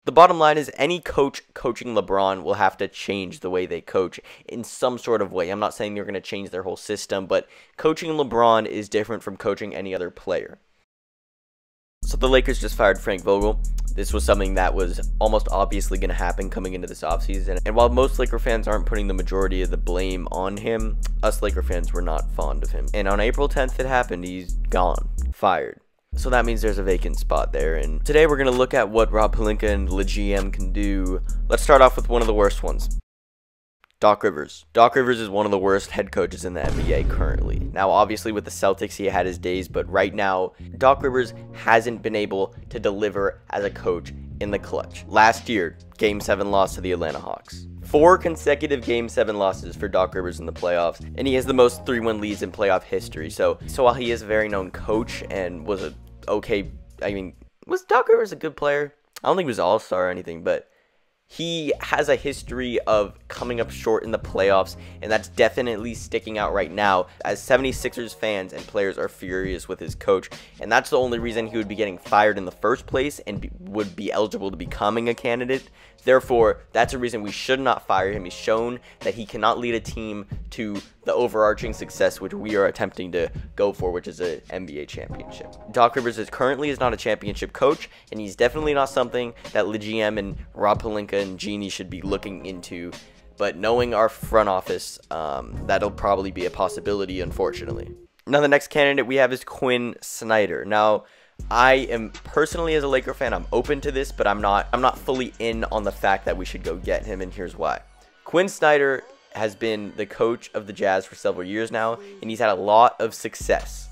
The bottom line is any coach coaching LeBron will have to change the way they coach in some sort of way. I'm not saying they're going to change their whole system, but coaching LeBron is different from coaching any other player. So the Lakers just fired Frank Vogel. This was something that was almost obviously going to happen coming into this offseason. And while most Laker fans aren't putting the majority of the blame on him, us Laker fans were not fond of him. And on April 10th it happened. He's gone. Fired. So that means there's a vacant spot there. And today we're going to look at what Rob Pelinka and the GM can do. Let's start off with one of the worst ones. Doc Rivers. Doc Rivers is one of the worst head coaches in the NBA currently. Now, obviously, with the Celtics, he had his days, but right now, Doc Rivers hasn't been able to deliver as a coach in the clutch. Last year, Game 7 loss to the Atlanta Hawks. 4 consecutive Game 7 losses for Doc Rivers in the playoffs, and he has the most 3-1 leads in playoff history. So while he is a very known coach and was was Doc Rivers a good player? I don't think he was all-star or anything, but he has a history of coming up short in the playoffs, and that's definitely sticking out right now as 76ers fans and players are furious with his coach, and that's the only reason he would be getting fired in the first place and would be eligible to becoming a candidate. Therefore, that's a reason we should not fire him. He's shown that he cannot lead a team to the overarching success which we are attempting to go for, which is an NBA championship. Doc Rivers currently is not a championship coach, and he's definitely not something that the GM and Rob Pelinka and Genie should be looking into. But knowing our front office, that'll probably be a possibility, unfortunately. Now, the next candidate we have is Quinn Snyder. Now, I am personally, as a Laker fan, I'm open to this, but I'm not fully in on the fact that we should go get him, and here's why. Quinn Snyder has been the coach of the Jazz for several years now, and he's had a lot of success,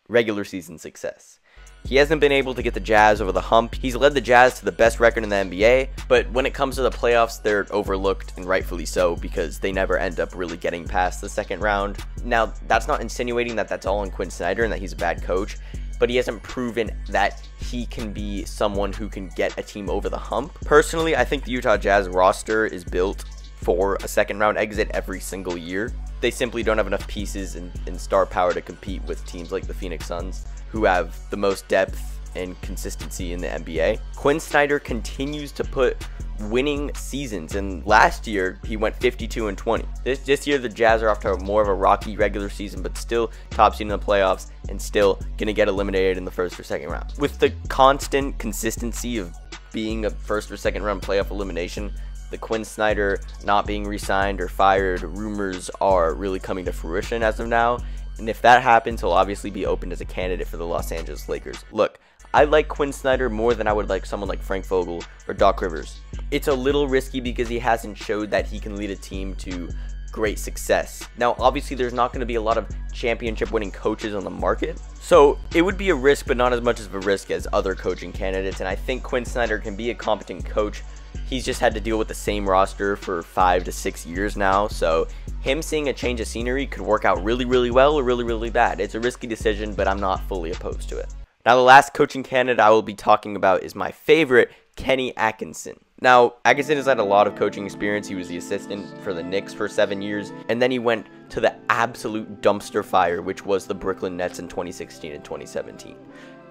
regular season success. He hasn't been able to get the Jazz over the hump. He's led the Jazz to the best record in the NBA, but when it comes to the playoffs, they're overlooked, and rightfully so, because they never end up really getting past the second round. Now, that's not insinuating that that's all on Quinn Snyder and that he's a bad coach, but he hasn't proven that he can be someone who can get a team over the hump. Personally, I think the Utah Jazz roster is built for a second round exit every single year. They simply don't have enough pieces and star power to compete with teams like the Phoenix Suns, who have the most depth and consistency in the NBA. Quinn Snyder continues to put winning seasons, and last year he went 52-20. This year the Jazz are off to more of a rocky regular season, but still top seed in the playoffs and still gonna get eliminated in the first or second round. With the constant consistency of being a first or second round playoff elimination, the Quinn Snyder not being re-signed or fired rumors are really coming to fruition as of now. And if that happens, he'll obviously be opened as a candidate for the Los Angeles Lakers. Look, I like Quinn Snyder more than I would like someone like Frank Vogel or Doc Rivers. It's a little risky because he hasn't showed that he can lead a team to great success. Now, obviously, there's not going to be a lot of championship winning coaches on the market, so it would be a risk, but not as much of a risk as other coaching candidates. And I think Quinn Snyder can be a competent coach. He's just had to deal with the same roster for 5 to 6 years now, so him seeing a change of scenery could work out really, really well or really, really bad. It's a risky decision, but I'm not fully opposed to it. Now, the last coaching candidate I will be talking about is my favorite, Kenny Atkinson. Now, Atkinson has had a lot of coaching experience. He was the assistant for the Knicks for 7 years, and then he went to the absolute dumpster fire, which was the Brooklyn Nets in 2016 and 2017.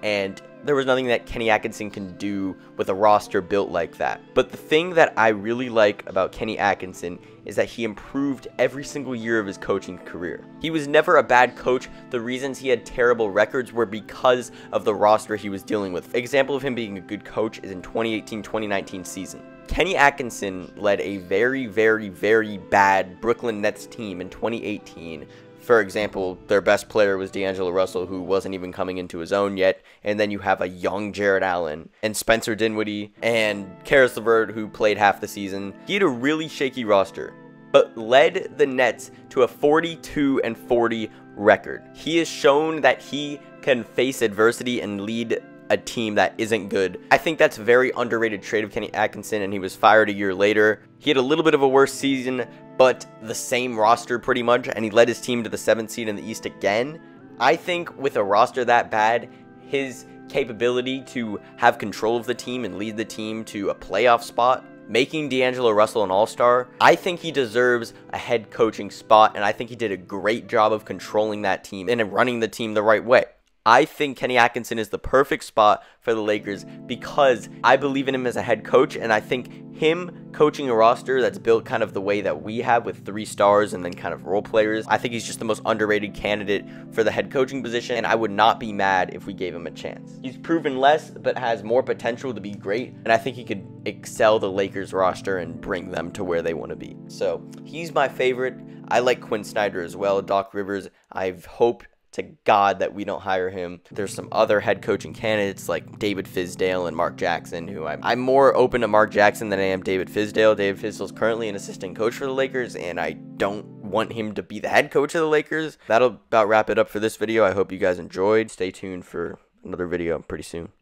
And there was nothing that Kenny Atkinson can do with a roster built like that. But the thing that I really like about Kenny Atkinson is that he improved every single year of his coaching career. He was never a bad coach. The reasons he had terrible records were because of the roster he was dealing with. Example of him being a good coach is in 2018-2019 season. Kenny Atkinson led a very, very, very bad Brooklyn Nets team in 2018. For example, their best player was D'Angelo Russell, who wasn't even coming into his own yet. And then you have a young Jarrett Allen and Spencer Dinwiddie and Karis LeVert, who played half the season. He had a really shaky roster, but led the Nets to a 42-40 record. He has shown that he can face adversity and lead a team that isn't good. I think that's a very underrated trait of Kenny Atkinson, and he was fired a year later. He had a little bit of a worse season, but the same roster pretty much, and he led his team to the 7th seed in the East again. I think with a roster that bad, his capability to have control of the team and lead the team to a playoff spot, making D'Angelo Russell an all-star, I think he deserves a head coaching spot, and I think he did a great job of controlling that team and running the team the right way. I think Kenny Atkinson is the perfect spot for the Lakers because I believe in him as a head coach, and I think him coaching a roster that's built kind of the way that we have with 3 stars and then kind of role players, I think he's just the most underrated candidate for the head coaching position, and I would not be mad if we gave him a chance. He's proven less, but has more potential to be great, and I think he could excel the Lakers roster and bring them to where they want to be. So he's my favorite. I like Quinn Snyder as well. Doc Rivers, I've hoped to God that we don't hire him. There's some other head coaching candidates like David Fizdale and Mark Jackson, who I'm more open to Mark Jackson than I am David Fizdale. David Fizdale is currently an assistant coach for the Lakers, and I don't want him to be the head coach of the Lakers. That'll about wrap it up for this video. I hope you guys enjoyed. Stay tuned for another video pretty soon.